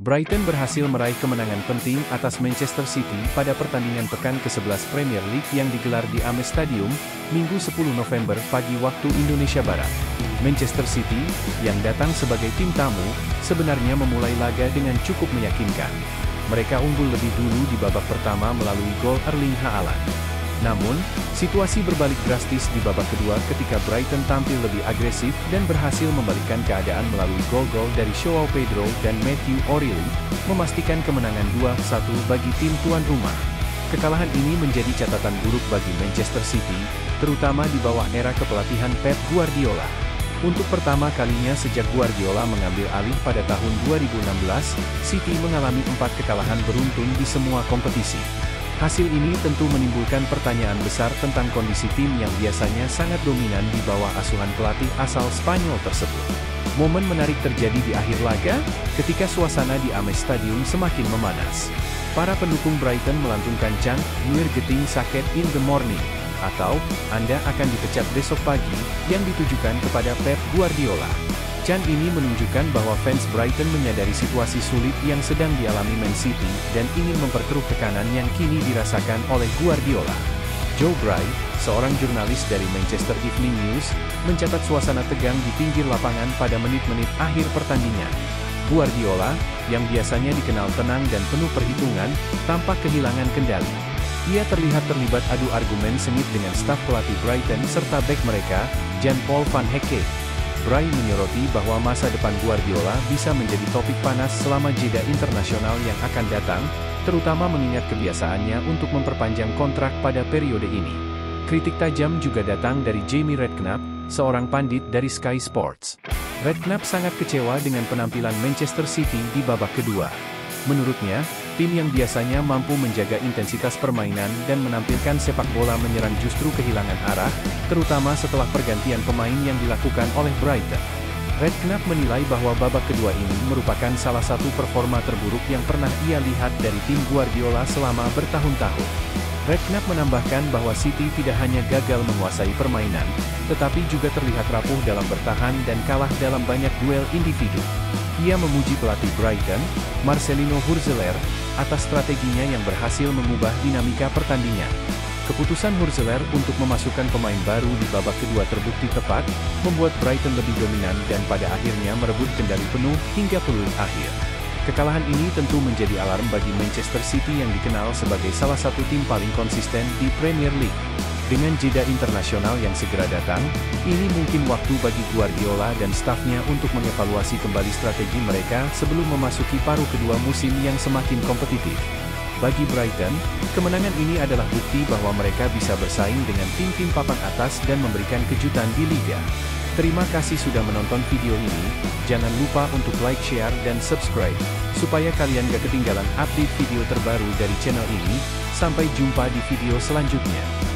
Brighton berhasil meraih kemenangan penting atas Manchester City pada pertandingan pekan ke-11 Premier League yang digelar di Amex Stadium, Minggu 10 November pagi waktu Indonesia Barat. Manchester City, yang datang sebagai tim tamu, sebenarnya memulai laga dengan cukup meyakinkan. Mereka unggul lebih dulu di babak pertama melalui gol Erling Haaland. Namun, situasi berbalik drastis di babak kedua ketika Brighton tampil lebih agresif dan berhasil membalikkan keadaan melalui gol-gol dari Joao Pedro dan Matthew O'Reilly, memastikan kemenangan 2-1 bagi tim tuan rumah. Kekalahan ini menjadi catatan buruk bagi Manchester City, terutama di bawah era kepelatihan Pep Guardiola. Untuk pertama kalinya sejak Guardiola mengambil alih pada tahun 2016, City mengalami 4 kekalahan beruntun di semua kompetisi. Hasil ini tentu menimbulkan pertanyaan besar tentang kondisi tim yang biasanya sangat dominan di bawah asuhan pelatih asal Spanyol tersebut. Momen menarik terjadi di akhir laga, ketika suasana di Amex Stadium semakin memanas. Para pendukung Brighton melantunkan chant, "We're getting sacked in the morning," atau, "Anda akan dipecat besok pagi," yang ditujukan kepada Pep Guardiola. Chant ini menunjukkan bahwa fans Brighton menyadari situasi sulit yang sedang dialami Man City dan ingin memperkeruh tekanan yang kini dirasakan oleh Guardiola. Joe Bray, seorang jurnalis dari Manchester Evening News, mencatat suasana tegang di pinggir lapangan pada menit-menit akhir pertandingan. Guardiola, yang biasanya dikenal tenang dan penuh perhitungan, tampak kehilangan kendali. Ia terlihat terlibat adu argumen sengit dengan staf pelatih Brighton serta bek mereka, Jan-Paul van Hecke. Bray menyoroti bahwa masa depan Guardiola bisa menjadi topik panas selama jeda internasional yang akan datang, terutama mengingat kebiasaannya untuk memperpanjang kontrak pada periode ini. Kritik tajam juga datang dari Jamie Redknapp, seorang pandit dari Sky Sports. Redknapp sangat kecewa dengan penampilan Manchester City di babak kedua. Menurutnya, tim yang biasanya mampu menjaga intensitas permainan dan menampilkan sepak bola menyerang justru kehilangan arah, terutama setelah pergantian pemain yang dilakukan oleh Brighton. Redknapp menilai bahwa babak kedua ini merupakan salah satu performa terburuk yang pernah ia lihat dari tim Guardiola selama bertahun-tahun. Redknapp menambahkan bahwa City tidak hanya gagal menguasai permainan, tetapi juga terlihat rapuh dalam bertahan dan kalah dalam banyak duel individu. Ia memuji pelatih Brighton, Marcelino Hurzeler, atas strateginya yang berhasil mengubah dinamika pertandingan. Keputusan Hurzeler untuk memasukkan pemain baru di babak kedua terbukti tepat, membuat Brighton lebih dominan dan pada akhirnya merebut kendali penuh hingga peluit akhir. Kekalahan ini tentu menjadi alarm bagi Manchester City yang dikenal sebagai salah satu tim paling konsisten di Premier League. Dengan jeda internasional yang segera datang, ini mungkin waktu bagi Guardiola dan stafnya untuk mengevaluasi kembali strategi mereka sebelum memasuki paruh kedua musim yang semakin kompetitif. Bagi Brighton, kemenangan ini adalah bukti bahwa mereka bisa bersaing dengan tim-tim papan atas dan memberikan kejutan di Liga. Terima kasih sudah menonton video ini, jangan lupa untuk like, share, dan subscribe, supaya kalian gak ketinggalan update video terbaru dari channel ini. Sampai jumpa di video selanjutnya.